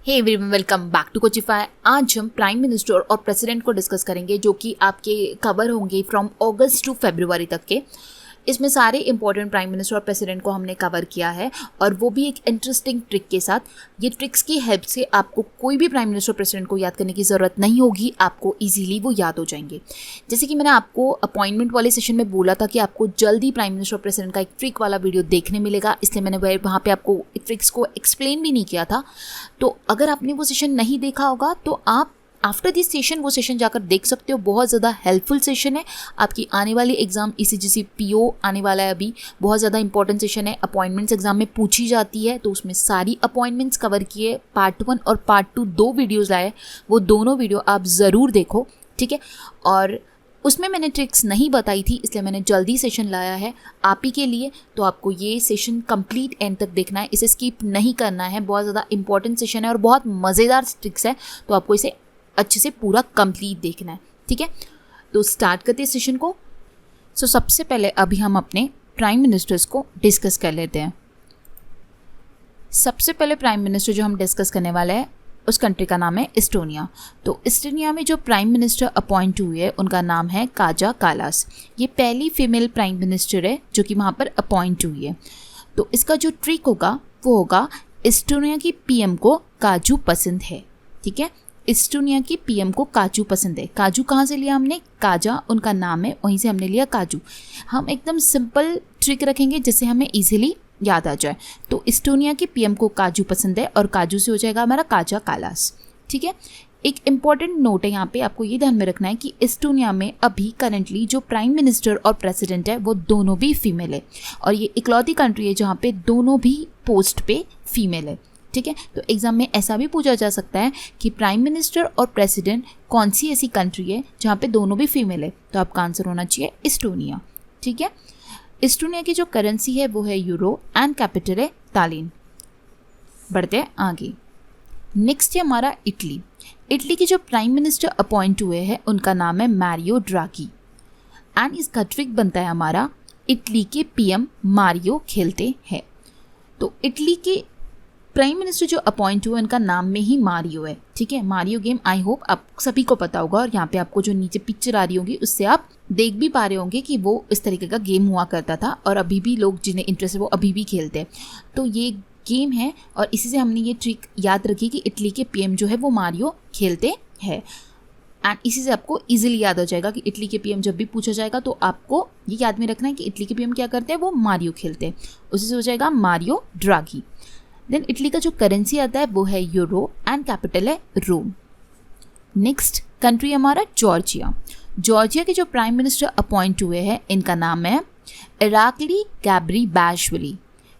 Hey everyone, welcome back to Coachify. आज हम prime minister और प्रेसिडेंट को डिस्कस करेंगे जो कि आपके कवर होंगे फ्रॉम अगस्त टू फरवरी तक के। इसमें सारे इंपॉर्टेंट प्राइम मिनिस्टर और प्रेसिडेंट को हमने कवर किया है और वो भी एक इंटरेस्टिंग ट्रिक के साथ। ये ट्रिक्स की हेल्प से आपको कोई भी प्राइम मिनिस्टर प्रेसिडेंट को याद करने की ज़रूरत नहीं होगी, आपको इजीली वो याद हो जाएंगे। जैसे कि मैंने आपको अपॉइंटमेंट वाले सेशन में बोला था कि आपको जल्दी प्राइम मिनिस्टर और प्रेसिडेंट का एक ट्रिक वाला वीडियो देखने मिलेगा, इसलिए मैंने वहाँ पे आपको ट्रिक्स को एक्सप्लेन भी नहीं किया था। तो अगर आपने वो सेशन नहीं देखा होगा तो आप आफ्टर दिस सेशन वो सेशन जाकर देख सकते हो। बहुत ज़्यादा हेल्पफुल सेशन है। आपकी आने वाली एग्ज़ाम ECGC PO आने वाला है अभी, बहुत ज़्यादा इंपॉर्टेंट सेशन है। अपॉइंटमेंट्स एग्जाम में पूछी जाती है तो उसमें सारी अपॉइंटमेंट्स कवर किए। पार्ट 1 और पार्ट 2 दो वीडियोज़ लाए, वो दोनों वीडियो आप ज़रूर देखो, ठीक है। और उसमें मैंने ट्रिक्स नहीं बताई थी, इसलिए मैंने जल्दी सेशन लाया है आप ही के लिए। तो आपको ये सेशन कंप्लीट एंड तक देखना है, इसे स्किप नहीं करना है। बहुत ज़्यादा इंपॉर्टेंट सेशन है और बहुत मज़ेदार ट्रिक्स है, तो आपको इसे अच्छे से पूरा कंप्लीट देखना है, ठीक है। तो स्टार्ट करते हैं सेशन को। सबसे पहले अभी हम अपने प्राइम मिनिस्टर्स को डिस्कस कर लेते हैं। सबसे पहले प्राइम मिनिस्टर जो हम डिस्कस करने वाले हैं उस कंट्री का नाम है एस्टोनिया। तो एस्टोनिया में जो प्राइम मिनिस्टर अपॉइंट हुई है उनका नाम है काजा कालास। ये पहली फीमेल प्राइम मिनिस्टर है जो कि वहाँ पर अपॉइंट हुई है। तो इसका जो ट्रिक होगा वो होगा, एस्टोनिया की PM को काजू पसंद है, ठीक है। एस्टोनिया की PM को काजू पसंद है। काजू कहाँ से लिया हमने? काजा उनका नाम है, वहीं से हमने लिया काजू। हम एकदम सिंपल ट्रिक रखेंगे जिससे हमें इजीली याद आ जाए। तो एस्टोनिया की PM को काजू पसंद है और काजू से हो जाएगा हमारा काजा कालास, ठीक है। एक इम्पॉर्टेंट नोट है यहाँ पे, आपको ये ध्यान में रखना है कि एस्टोनिया में अभी करंटली जो प्राइम मिनिस्टर और प्रेसिडेंट है वो दोनों भी फीमेल है और ये इकलौती कंट्री है जहाँ पे दोनों भी पोस्ट पे फीमेल है, ठीक है। तो एग्जाम में ऐसा भी पूछा जा सकता है कि प्राइम मिनिस्टर और प्रेसिडेंट कौन सी ऐसी कंट्री है जहाँ पे दोनों भी फीमेल है, तो आपका आंसर होना चाहिए एस्टोनिया, ठीक है। एस्टोनिया की जो करेंसी है वो है यूरो एंड कैपिटल है तालिन। बढ़ते हैं आगे। नेक्स्ट है हमारा इटली। इटली के जो प्राइम मिनिस्टर अपॉइंट हुए हैं उनका नाम है मैरियो ड्रागी एंड इसका ट्रिक बनता है हमारा, इटली के PM मारियो खेलते हैं। तो इटली के प्राइम मिनिस्टर जो अपॉइंट हुए उनका नाम में ही मारियो है, ठीक है। मारियो गेम आई होप आप सभी को पता होगा और यहाँ पे आपको जो नीचे पिक्चर आ रही होगी उससे आप देख भी पा रहे होंगे कि वो इस तरीके का गेम हुआ करता था और अभी भी लोग जिन्हें इंटरेस्ट है वो अभी भी खेलते हैं। तो ये गेम है और इसी से हमने ये ट्रिक याद रखी कि इटली के PM जो है वो मारियो खेलते हैं एंड इसी से आपको इजीली याद हो जाएगा कि इटली के PM जब भी पूछा जाएगा तो आपको ये याद में रखना है कि इटली के PM क्या करते हैं, वो मारियो खेलते हैं। उसी से हो जाएगा मारियो ड्रागी। देन इटली का जो करेंसी आता है वो है यूरो एंड कैपिटल है रोम। नेक्स्ट कंट्री हमारा जॉर्जिया। जॉर्जिया के जो प्राइम मिनिस्टर अपॉइंट हुए हैं इनका नाम है इराकली गैब्रिबाशविली।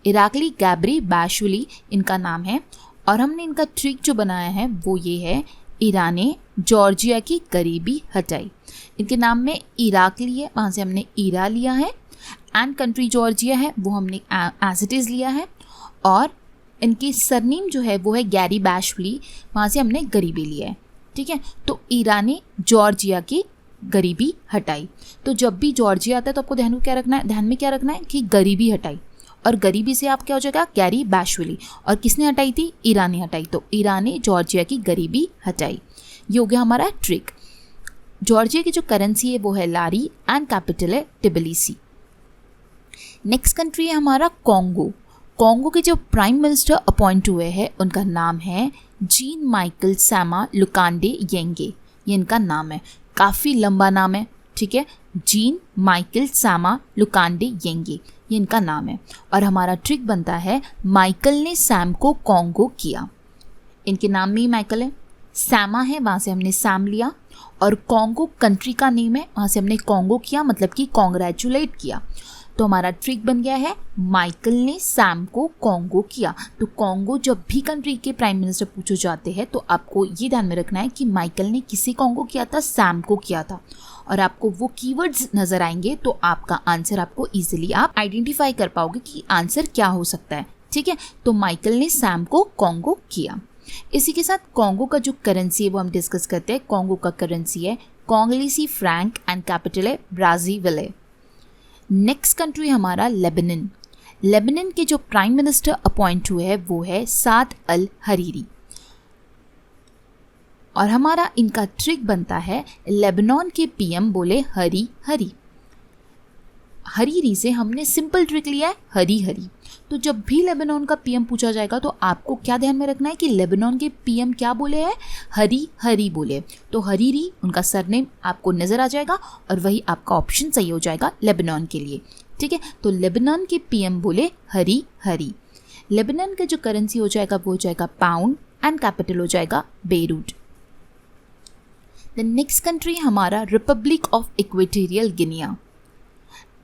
इराकली गैब्रिबाशविली इनका नाम है और हमने इनका ट्रिक जो बनाया है वो ये है, ईरान ने जॉर्जिया की गरीबी हटाई। इनके नाम में इराकली है, वहाँ से हमने ईरा लिया है एंड कंट्री जॉर्जिया है वो हमने एज इट इज़ लिया है और इनकी सरनेम जो है वो है गैरिबाशविली, वहाँ से हमने गरीबी लिया है, ठीक है। तो ईरान ने जॉर्जिया की गरीबी हटाई। तो जब भी जॉर्जिया आता है तो आपको ध्यान में क्या रखना है कि गरीबी हटाई और गरीबी से आप क्या हो जाएगा, गैरिबाशविली। और किसने हटाई थी? ईरान ने हटाई। तो ईरान ने जॉर्जिया की गरीबी हटाई। ये हो गया हमारा ट्रिक। जॉर्जिया की जो करेंसी है वो है लारी एंड कैपिटल है टिबिलिसी। नेक्स्ट कंट्री है हमारा कॉन्गो। कॉन्गो के जो प्राइम मिनिस्टर अपॉइंट हुए हैं उनका नाम है जीन माइकल सामा लुकांडे येंगे। ये इनका नाम है, काफ़ी लंबा नाम है, ठीक है। जीन माइकल सामा लुकांडे येंगे ये इनका नाम है और हमारा ट्रिक बनता है, माइकल ने सैम को कॉन्गो किया। इनके नाम में ही माइकल है, सैमा है वहाँ से हमने सैम लिया और कॉन्गो कंट्री का नेम है, वहाँ से हमने कॉन्गो किया, मतलब कि कॉन्ग्रेचुलेट किया। तो हमारा ट्रिक बन गया है, माइकल ने सैम को कॉन्गो किया। तो कॉन्गो जब भी कंट्री के प्राइम मिनिस्टर पूछे जाते हैं तो आपको ये ध्यान में रखना है कि माइकल ने किसे कॉन्गो किया था, सैम को किया था। और आपको वो कीवर्ड्स नज़र आएंगे तो आपका आंसर आपको ईजिली आप आइडेंटिफाई कर पाओगे कि आंसर क्या हो सकता है, ठीक है। तो माइकल ने सैम को कॉन्गो किया। इसी के साथ कॉन्गो का जो करेंसी है वो हम डिस्कस करते हैं। कॉन्गो का करेंसी है कॉन्गलीसी फ्रैंक एंड कैपिटल है ब्राज़ीविले। नेक्स्ट कंट्री हमारा लेबनान। लेबनान के जो प्राइम मिनिस्टर अपॉइंट हुए हैं वो है साद अल हरीरी। और हमारा इनका ट्रिक बनता है, लेबनान के पीएम बोले हरी हरी। हरीरी से हमने सिंपल ट्रिक लिया है, हरी हरी। तो जब भी लेबनान का पीएम पूछा जाएगा तो आपको क्या ध्यान में रखना है कि लेबनान के पीएम क्या बोले हैं, हरी हरी बोले। तो हरीरी उनका सरनेम आपको नज़र आ जाएगा और वही आपका ऑप्शन सही हो जाएगा लेबनान के लिए। ठीक है, तो लेबनान के पीएम बोले हरी हरी। लेबनान का जो करेंसी हो जाएगा वो हो जाएगा पाउंड एंड कैपिटल हो जाएगा बेरूट। द नेक्स्ट कंट्री हमारा रिपब्लिक ऑफ इक्वेटोरियल गिनिया।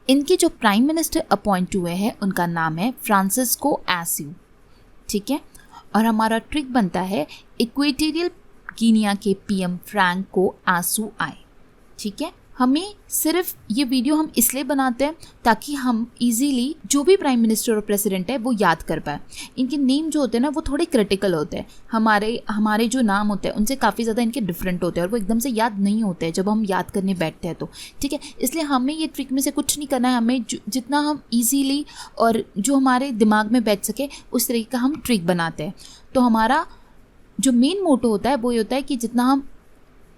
इनके जो प्राइम मिनिस्टर अपॉइंट हुए हैं उनका नाम है फ्रांसिस्को एस्यू। ठीक है, और हमारा ट्रिक बनता है, इक्वेटोरियल गिनिया के पीएम फ्रैंको आसू आए। ठीक है, हमें सिर्फ ये वीडियो हम इसलिए बनाते हैं ताकि हम इजीली जो भी प्राइम मिनिस्टर और प्रेसिडेंट है वो याद कर पाए। इनके नेम जो होते हैं ना वो थोड़े क्रिटिकल होते हैं, हमारे जो नाम होते हैं उनसे काफ़ी ज़्यादा इनके डिफरेंट होते हैं और वो एकदम से याद नहीं होते हैं जब हम याद करने बैठते हैं तो। ठीक है, इसलिए हमें ये ट्रिक में से कुछ नहीं करना है, हमें जितना हम ईजीली और जो हमारे दिमाग में बैठ सके उस तरीके का हम ट्रिक बनाते हैं। तो हमारा जो मेन मोटो होता है वो ये होता है कि जितना हम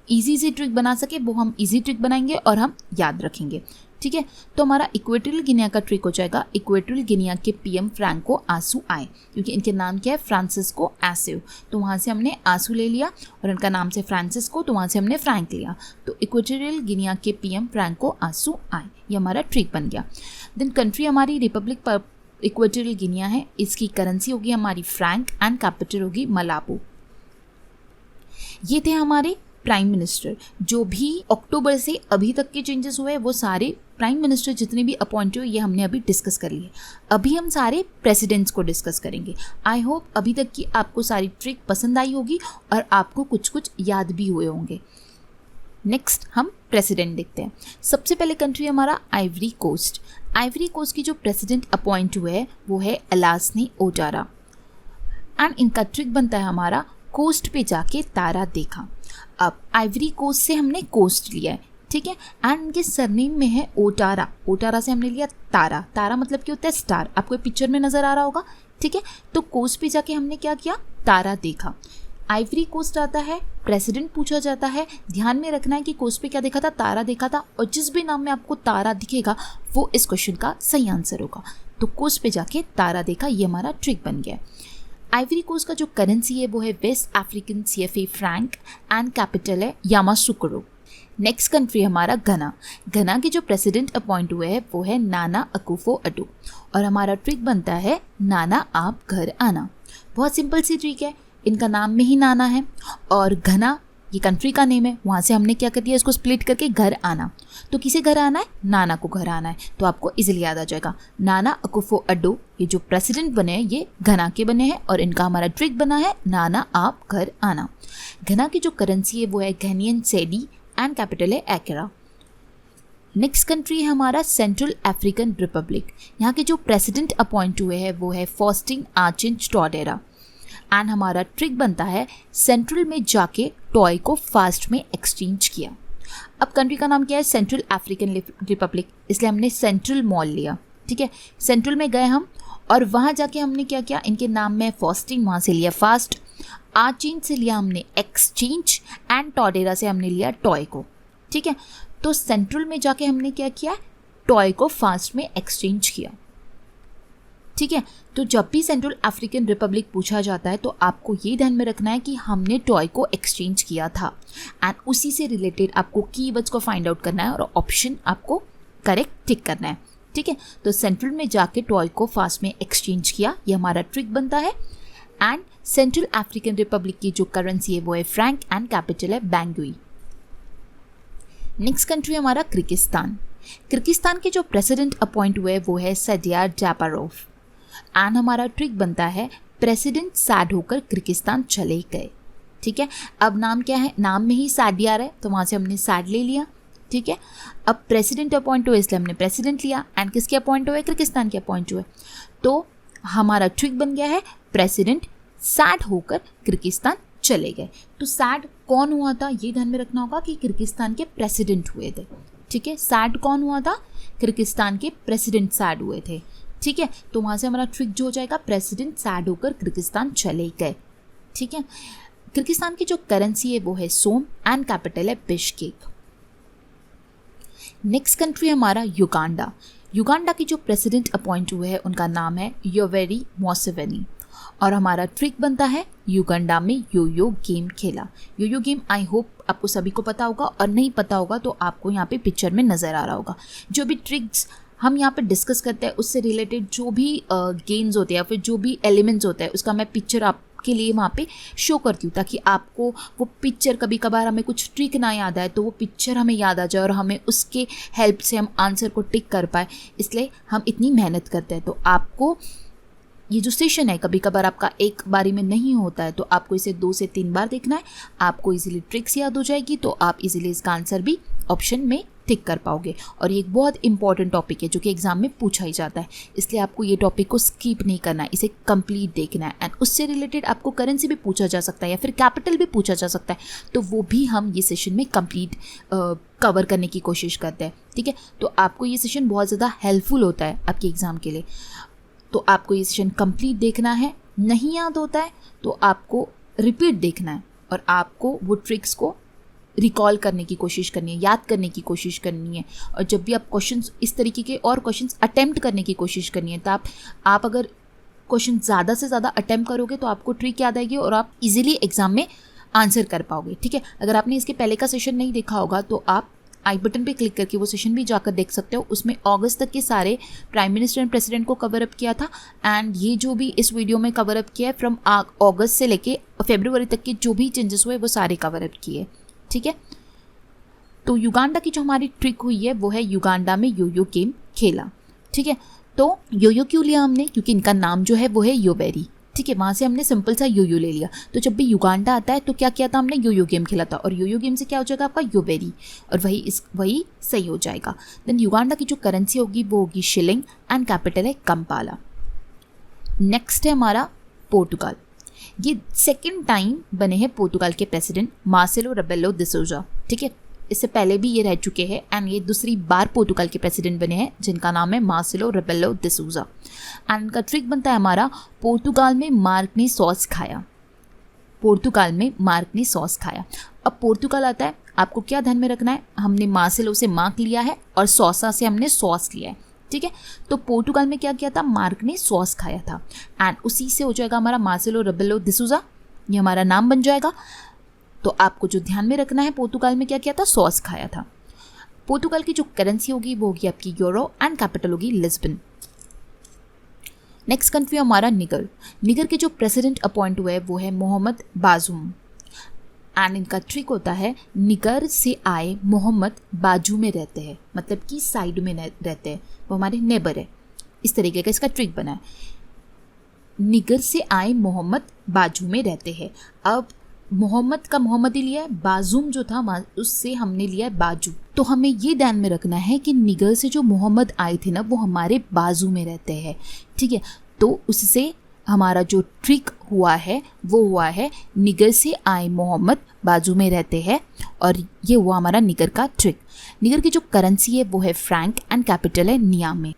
इजी से ट्रिक बना सके वो हम इजी ट्रिक बनाएंगे और हम याद रखेंगे। ठीक है, तो हमारा इक्वेटोरियल गिनिया का ट्रिक हो जाएगा, इक्वेटोरियल गिनिया के पीएम फ्रैंको आसू आए, क्योंकि इनके नाम क्या है, फ्रांसिस्को एस्यू। तो वहाँ से हमने आसू ले लिया और इनका नाम से फ्रांसिस्को, तो वहाँ से हमने फ्रैंक लिया। तो इक्वेटोरियल गिनिया के पीएम फ्रैंको आसू आए, ये हमारा ट्रिक बन गया। देन कंट्री हमारी रिपब्लिक इक्वेटोरियल गिनिया है, इसकी करेंसी होगी हमारी फ्रैंक एंड कैपिटल होगी मलापू। ये थे हमारे प्राइम मिनिस्टर। जो भी अक्टूबर से अभी तक के चेंजेस हुए वो सारे प्राइम मिनिस्टर जितने भी अपॉइंट हुए ये हमने अभी डिस्कस कर लिए। अभी हम सारे प्रेसिडेंट्स को डिस्कस करेंगे। आई होप अभी तक की आपको सारी ट्रिक पसंद आई होगी और आपको कुछ कुछ याद भी हुए होंगे। नेक्स्ट हम प्रेसिडेंट देखते हैं। सबसे पहले कंट्री हमारा आइवरी कोस्ट। आइवरी कोस्ट की जो प्रेसिडेंट अपॉइंट हुए हैं वो है अलासनी ओटारा एंड इनका ट्रिक बनता है हमारा, कोस्ट पे जाके तारा देखा। अब आइवरी कोस्ट से हमने कोस्ट लिया है, ठीक है, एंड इनके सरनेम में है ओटारा। ओटारा से हमने लिया तारा। तारा मतलब क्या होता है, स्टार। आपको पिक्चर में नज़र आ रहा होगा। ठीक है, तो कोस्ट पे जाके हमने क्या किया, तारा देखा। आइवरी कोस्ट आता है, प्रेसिडेंट पूछा जाता है। ध्यान में रखना है कि कोस्ट पे क्या देखा था, तारा देखा था, और जिस भी नाम में आपको तारा दिखेगा वो इस क्वेश्चन का सही आंसर होगा। तो कोस्ट पे जाके तारा देखा, ये हमारा ट्रिक बन गया। आइवरी कोस्ट का जो करेंसी है वो है West African CFA franc and capital है यामासुकरो। नेक्स्ट कंट्री हमारा घना। घना के जो प्रेसिडेंट अपॉइंट हुए हैं वो है नाना अकुफो-अडो और हमारा ट्रिक बनता है, नाना आप घर आना। बहुत सिंपल सी ट्रिक है, इनका नाम में ही नाना है और घना ये कंट्री का नेम है, वहाँ से हमने क्या कर दिया, इसको स्प्लिट करके घर आना। तो किसे घर आना है, नाना को घर आना है, तो आपको इजीली याद आ जाएगा। नाना अकुफो-अडो ये जो प्रेसिडेंट बने हैं ये घना के बने हैं और इनका हमारा ट्रिक बना है, नाना आप घर आना। घना की जो करेंसी है वो है घनियन सेडी एंड कैपिटल है एक्रा। नेक्स्ट कंट्री है हमारा सेंट्रल अफ्रीकन रिपब्लिक। यहाँ के जो प्रेसिडेंट अपॉइंट हुए हैं वो है फॉस्टिन आर्चेंज टॉडेरा एंड हमारा ट्रिक बनता है, सेंट्रल में जाके टॉय को फास्ट में एक्सचेंज किया। अब कंट्री का नाम क्या है, सेंट्रल अफ्रीकन रिपब्लिक, इसलिए हमने सेंट्रल मॉल लिया। ठीक है, सेंट्रल में गए हम और वहाँ जाके हमने क्या किया, इनके नाम में फॉस्टिंग, वहाँ से लिया फास्ट, आर्चेंज से लिया हमने एक्सचेंज एंड टॉडेरा से हमने लिया टॉय को। ठीक है, तो सेंट्रल में जाके हमने क्या किया, टॉय को फास्ट में एक्सचेंज किया। ठीक है, तो जब भी सेंट्रल अफ्रीकन रिपब्लिक पूछा जाता है तो आपको ये ध्यान में रखना है कि हमने टॉय को एक्सचेंज किया था एंड उसी से रिलेटेड आपको कीवर्ड्स को फाइंड आउट करना है और ऑप्शन आपको करेक्ट टिक करना है। ठीक है, तो सेंट्रल में जाके टॉय को फास्ट में एक्सचेंज किया, ये हमारा ट्रिक बनता है। एंड सेंट्रल अफ्रीकन रिपब्लिक की जो करेंसी है वो है फ्रैंक एंड कैपिटल है बैंगुई। नेक्स्ट कंट्री हमारा किर्गिस्तान। किर्गिस्तान के जो प्रेसिडेंट अपॉइंट हुए वो है सडियार जापारोव एंड हमारा ट्रिक बनता है, प्रेसिडेंट सैड होकर किर्गिस्तान चले गए। ठीक है, अब नाम क्या है, नाम में ही सडियार है तो वहाँ से हमने सैड ले लिया। ठीक है, अब प्रेसिडेंट अपॉइंट हुए इसलिए हमने प्रेसिडेंट लिया एंड किसके अपॉइंट हुए, किर्गिस्तान के अपॉइंट हुए, तो हमारा ट्रिक बन गया है, प्रेसिडेंट सैड होकर किर्गिस्तान चले गए। तो सैड कौन हुआ था, ये ध्यान में रखना होगा कि किर्गिस्तान के प्रेसिडेंट हुए थे। ठीक है, सैड कौन हुआ था, किर्गिस्तान के प्रेसिडेंट सैड हुए थे। ठीक है, तो वहाँ से हमारा ट्रिक जो हो जाएगा, प्रेसिडेंट सैड होकर किर्गिस्तान चले गए। ठीक है, किर्गिस्तान की जो करेंसी है वो है सोम एंड कैपिटल है बिश्केक। नेक्स्ट कंट्री हमारा युगांडा। युगांडा की जो प्रेसिडेंट अपॉइंट हुए हैं उनका नाम है योवेरी मुसेवेनी और हमारा ट्रिक बनता है युगांडा में यो-यो गेम खेला। यो-यो गेम आई होप आपको सभी को पता होगा, और नहीं पता होगा तो आपको यहाँ पे पिक्चर में नज़र आ रहा होगा। जो भी ट्रिक्स हम यहाँ पे डिस्कस करते हैं उससे रिलेटेड जो भी गेम्स होते हैं या फिर जो भी एलिमेंट्स होते हैं उसका मैं पिक्चर आपके लिए वहाँ पे शो करती हूँ, ताकि आपको वो पिक्चर, कभी कभार हमें कुछ ट्रिक ना याद आए तो वो पिक्चर हमें याद आ जाए और हमें उसके हेल्प से हम आंसर को टिक कर पाए। इसलिए हम इतनी मेहनत करते हैं। तो आपको ये जो सेशन है कभी कभार आपका एक बारी में नहीं होता है, तो आपको इसे 2 से 3 बार देखना है। आपको इजीली ट्रिक्स याद हो जाएगी तो आप इजीली इसका आंसर भी ऑप्शन में टिक कर पाओगे। और ये एक बहुत इंपॉर्टेंट टॉपिक है जो कि एग्जाम में पूछा ही जाता है, इसलिए आपको ये टॉपिक को स्किप नहीं करना है, इसे कंप्लीट देखना है। एंड उससे रिलेटेड आपको करेंसी भी पूछा जा सकता है या फिर कैपिटल भी पूछा जा सकता है, तो वो भी हम ये सेशन में कंप्लीट कवर करने की कोशिश करते हैं। ठीक है, तो आपको ये सेशन बहुत ज़्यादा हेल्पफुल होता है आपके एग्ज़ाम के लिए। तो आपको ये सेशन कंप्लीट देखना है। नहीं याद होता है तो आपको रिपीट देखना है और आपको वो ट्रिक्स को रिकॉल करने की कोशिश करनी है, याद करने की कोशिश करनी है। और जब भी आप क्वेश्चंस इस तरीके के और क्वेश्चंस अटेम्प्ट करने की कोशिश करनी है, तो आप अगर क्वेश्चन ज़्यादा से ज़्यादा अटेम्प्ट करोगे तो आपको ट्रिक याद आएगी और आप इजीली एग्जाम में आंसर कर पाओगे। ठीक है, अगर आपने इसके पहले का सेशन नहीं देखा होगा तो आप आई बटन पे क्लिक करके वो सेशन भी जाकर देख सकते हो। उसमें अगस्त तक के सारे प्राइम मिनिस्टर एंड प्रेसिडेंट को कवर अप किया था। एंड ये जो भी इस वीडियो में कवर अप किया है फ्रॉम अगस्त से लेके फरवरी तक के जो भी चेंजेस हुए वो सारे कवर अप किए। ठीक है, तो युगांडा की जो हमारी ट्रिक हुई है वो है युगांडा में यो-यो गेम खेला। ठीक है, तो यो-यो क्यों लिया हमने? क्योंकि इनका नाम जो है वो है योवेरी। ठीक है, वहाँ से हमने सिंपल सा यो-यो ले लिया। तो जब भी युगांडा आता है तो क्या किया था हमने? यो-यो गेम खेला था। और यो-यो गेम से क्या हो जाएगा आपका? योवेरी, और वही सही हो जाएगा। देन युगांडा की जो करेंसी होगी वो होगी शिलिंग एंड कैपिटल है कंपाला। नेक्स्ट है हमारा पोर्टुगाल। ये सेकेंड टाइम बने हैं पोर्टुगाल के प्रेसिडेंट मार्सेलो रेबेलो डी सोजा। ठीक है, इससे पहले भी ये रह चुके हैं एंड ये दूसरी बार पोर्टुगाल के प्रेसिडेंट बने हैं जिनका नाम है Marcelo Rebelo D Souza. And इनका ट्रिक बनता है हमारा पोर्टुगाल में मार्क ने सॉस खाया। पोर्टुगाल में मार्क ने सॉस खाया। अब पोर्टुगाल आता है, आपको क्या ध्यान में रखना है? हमने मार्सेलो से मार्क लिया है और सॉसा से हमने सॉस लिया है। ठीक है, तो पोर्टुगाल में क्या किया था? मार्क ने सॉस खाया था एंड उसी से हो जाएगा हमारा मार्सेलो रेबेलो डी सोजा, ये हमारा नाम बन जाएगा। तो आपको जो ध्यान में रखना है, पोर्टुगाल में क्या किया था? सॉस खाया था। पोर्टुगाल की जो करेंसी होगी वो होगी आपकी यूरो एंड कैपिटल होगी लिस्बन। नेक्स्ट कंट्री हमारा निगर। निगर के जो प्रेसिडेंट अपॉइंट हुए वो है मोहम्मद बाजूम एंड इनका ट्रिक होता है निगर से आए मोहम्मद बाजू में रहते हैं, मतलब कि साइड में रहते हैं, वो हमारे नेबर है। इस तरीके का इसका ट्रिक बना है, निगर से आए मोहम्मद बाजू में रहते हैं। अब मोहम्मद का मोहम्मद ही लिया है, बाजूम जो था उससे हमने लिया है बाजू। तो हमें ये ध्यान में रखना है कि निगर से जो मोहम्मद आए थे ना वो हमारे बाजू में रहते हैं। ठीक है, तो उससे हमारा जो ट्रिक हुआ है वो हुआ है निगर से आए मोहम्मद बाजू में रहते हैं, और ये हुआ हमारा निगर का ट्रिक। निगर की जो करेंसी है वो है फ्रैंक एंड कैपिटल है नियामे।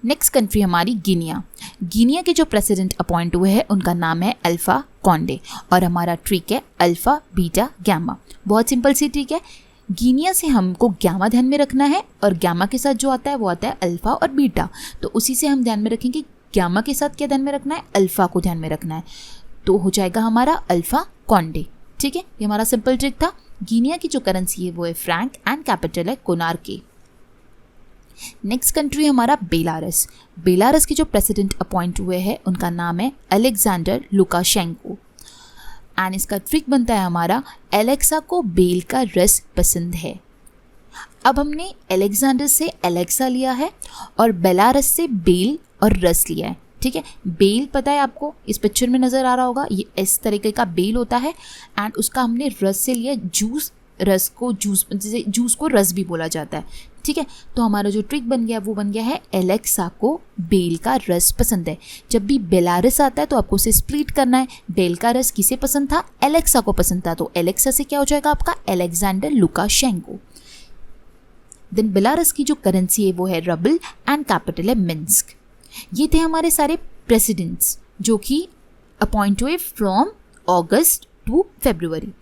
नेक्स्ट कंट्री हमारी गिनिया। गिनिया के जो प्रेसिडेंट अपॉइंट हुए हैं उनका नाम है अल्फा कॉन्डे और हमारा ट्रिक है अल्फा बीटा गैमा। बहुत सिंपल सी ट्रिक है। गिनिया से हमको गैमा ध्यान में रखना है और गैमा के साथ जो आता है वो आता है अल्फा और बीटा, तो उसी से हम ध्यान में रखेंगे। गैमा के साथ क्या ध्यान में रखना है? अल्फा को ध्यान में रखना है, तो हो जाएगा हमारा अल्फा कॉन्डे। ठीक है, ये हमारा सिंपल ट्रिक था। गिनिया की जो करेंसी है वो है फ्रैंक एंड कैपिटल है कोनार्के। नेक्स्ट कंट्री हमारा बेलारस। बेलारस के जो प्रेसिडेंट अपॉइंट हुए हैं उनका नाम है अलेक्जेंडर लुकाशेंको एंड इसका ट्रिक बनता है हमारा एलेक्सा को बेल का रस पसंद है। अब हमने अलेक्जेंडर से एलेक्सा लिया है और बेलारस से बेल और रस लिया है। ठीक है, बेल पता है आपको, इस पिक्चर में नज़र आ रहा होगा, ये इस तरीके का बेल होता है एंड उसका हमने रस से लिया जूस। रस को जूस, जैसे जूस को रस भी बोला जाता है। ठीक है, तो हमारा जो ट्रिक बन गया वो बन गया है एलेक्सा को बेल का रस पसंद है। जब भी बेलारस आता है तो आपको उसे स्प्लिट करना है। बेल का रस किसे पसंद था? एलेक्सा को पसंद था, तो एलेक्सा से क्या हो जाएगा आपका? Alexander Lukashenko. देन बेलारस की जो करेंसी है वो है रबल एंड कैपिटल है मिन्स्क। ये थे हमारे सारे प्रेसिडेंट्स जो कि अपॉइंट हुए फ्रॉम अगस्त टू फरवरी।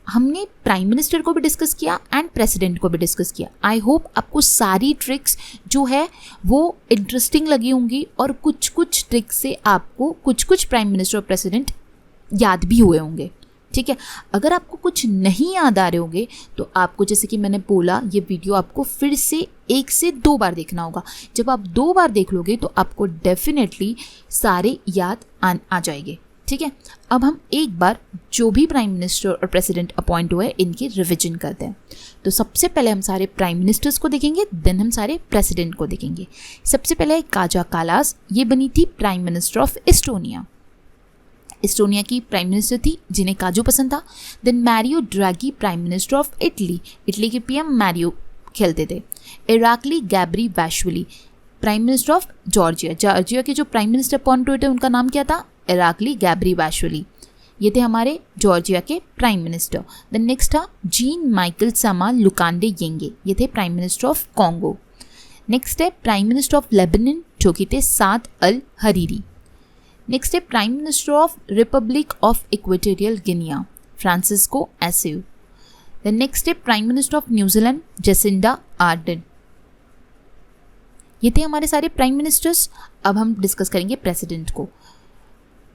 हमने प्राइम मिनिस्टर को भी डिस्कस किया एंड प्रेसिडेंट को भी डिस्कस किया। आई होप आपको सारी ट्रिक्स जो है वो इंटरेस्टिंग लगी होंगी और कुछ कुछ ट्रिक्स से आपको कुछ प्राइम मिनिस्टर और प्रेसिडेंट याद भी हुए होंगे। ठीक है, अगर आपको कुछ नहीं याद आ रहे होंगे तो आपको, जैसे कि मैंने बोला, ये वीडियो आपको फिर से 1 से 2 बार देखना होगा। जब आप 2 बार देख लोगे तो आपको डेफिनेटली सारे याद आ जाएंगे। ठीक है, अब हम एक बार जो भी प्राइम मिनिस्टर और प्रेसिडेंट अपॉइंट हुए इनकी रिवीजन करते हैं। तो सबसे पहले हम सारे प्राइम मिनिस्टर्स को देखेंगे, देन हम सारे प्रेसिडेंट को देखेंगे। सबसे पहले काजा कालास, ये बनी थी prime minister of Estonia. Estonia की प्राइम मिनिस्टर थी जिन्हें काजू पसंद था। Then Mario Draghi prime minister of Italy, Italy के पीएम मैरियो खेलते थे। Irakli Garibashvili prime minister of Georgia, Georgia के जो प्राइम मिनिस्टर अपॉइंट हुए थे उनका नाम क्या था? Irakli Garibashvili. ये थे हमारे जॉर्जिया के प्राइम मिनिस्टर। देन नेक्स्ट था जीन माइकल समा लुकांडे येंगे, ये थे prime minister of Congo. Next है प्राइम मिनिस्टर ऑफ लेबनान जो कि थे साद अल हरीरी। नेक्स्ट है prime minister of Republic of Equatorial Guinea, Francisco Asue. Then next है prime minister of New Zealand, Jacinda Ardern. ये थे हमारे सारे प्राइम मिनिस्टर्स। अब हम डिस्कस करेंगे प्रेसिडेंट को।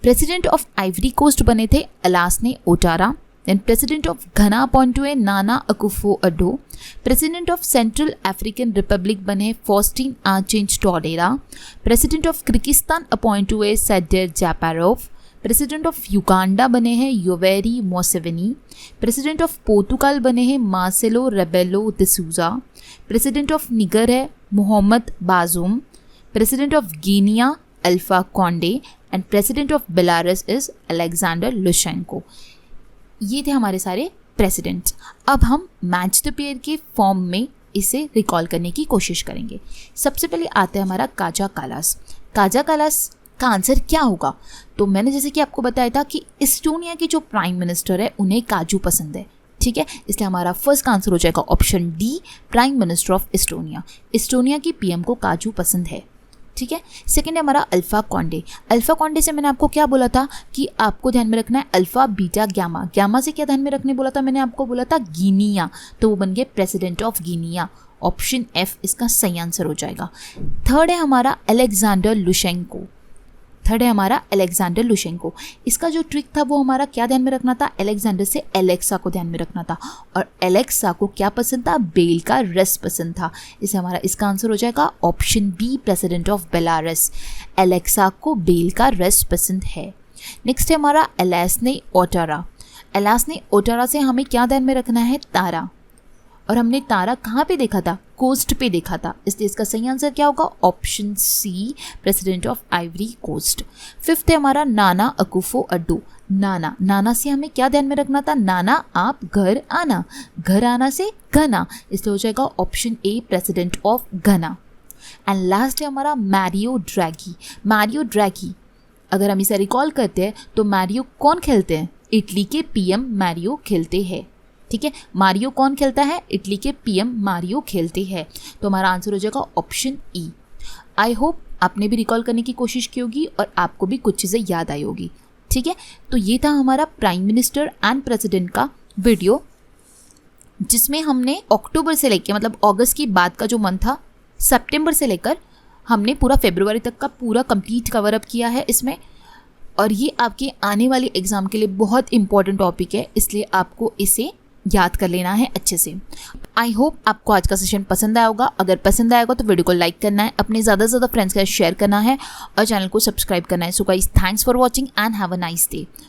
प्रेसिडेंट ऑफ आइवरी कोस्ट बने थे Alassane Ouattara. Then president of Ghana appoint हुए Nana Akufo Addo. President of Central African Republic बने Faustin Archange Touadera. President of Kyrgyzstan appoint हुए Sadyr Japarov. President of Uganda बने हैं Yoweri Museveni. President of Portugal बने हैं Marcelo Rebelo de Sousa. President of Niger है Mohamed Bazoum. President of Guinea Alpha Conde and president of Belarus is Alexander Lukashenko. ये थे हमारे सारे प्रेसिडेंट्स। अब हम मैच द पेयर के फॉर्म में इसे रिकॉल करने की कोशिश करेंगे। सबसे पहले आते हैं हमारा काजा कालास। काजा कालास का आंसर क्या होगा? तो मैंने जैसे कि आपको बताया था कि इस्टोनिया के जो प्राइम मिनिस्टर है उन्हें काजू पसंद है। ठीक है, इसलिए हमारा फर्स्ट का आंसर हो जाएगा option D, prime minister of Estonia. Estonia की पीएम को काजू पसंद है। ठीक है, सेकंड है हमारा अल्फा कॉन्डे। अल्फा कॉन्डे से मैंने आपको क्या बोला था कि आपको ध्यान में रखना है अल्फा बीटा गामा। गामा से क्या ध्यान में रखने बोला था? मैंने आपको बोला था गिनिया, तो वो बन गए president of Guinea. Option F इसका सही आंसर हो जाएगा। थर्ड है हमारा अलेक्जेंडर लुशेंको। थर्ड है हमारा अलेक्जेंडर लुशेंको। इसका जो ट्रिक था वो हमारा क्या ध्यान में रखना था? अलेक्जेंडर से एलेक्सा को ध्यान में रखना था, और एलेक्सा को क्या पसंद था? बेल का रस पसंद था। इसे हमारा इसका आंसर हो जाएगा option B, president of Belarus. Alexa को बेल का रस पसंद है। नेक्स्ट है हमारा अलासने ओटारा। अलासने ओटारा से हमें क्या ध्यान में रखना है? तारा। और हमने तारा कहाँ पे देखा था? कोस्ट पे देखा था, इसलिए इसका सही आंसर क्या होगा? Option C, president of Ivory Coast. Fifth है हमारा नाना अकुफो अड्डो। नाना, नाना से हमें क्या ध्यान में रखना था? नाना आप घर आना, घर आना से घना, इसलिए हो जाएगा ऑप्शन ए, प्रेसिडेंट ऑफ घना। एंड लास्ट है हमारा मैरियो ड्रैगी। मैरियो ड्रैगी, अगर हम इसे रिकॉल करते हैं तो मैरियो कौन खेलते हैं? इटली के पीएम मैरियो खेलते हैं। ठीक है, मारियो कौन खेलता है? इटली के पीएम मारियो खेलते हैं। तो हमारा आंसर हो जाएगा ऑप्शन ई। आई होप आपने भी रिकॉल करने की कोशिश की होगी और आपको भी कुछ चीज़ें याद आई होगी। ठीक है, तो ये था हमारा प्राइम मिनिस्टर एंड प्रेसिडेंट का वीडियो, जिसमें हमने अक्टूबर से लेकर, मतलब अगस्त की बाद का जो मंथ था, सितंबर से लेकर हमने पूरा फरवरी तक का पूरा कंप्लीट कवर अप किया है इसमें। और ये आपके आने वाली एग्जाम के लिए बहुत इंपॉर्टेंट टॉपिक है, इसलिए आपको इसे याद कर लेना है अच्छे से। आई होप आपको आज का सेशन पसंद आया होगा। अगर पसंद आएगा तो वीडियो को लाइक करना है, अपने ज़्यादा से ज़्यादा फ्रेंड्स के साथ शेयर करना है और चैनल को सब्सक्राइब करना है। So guys, thanks for watching and have a nice day.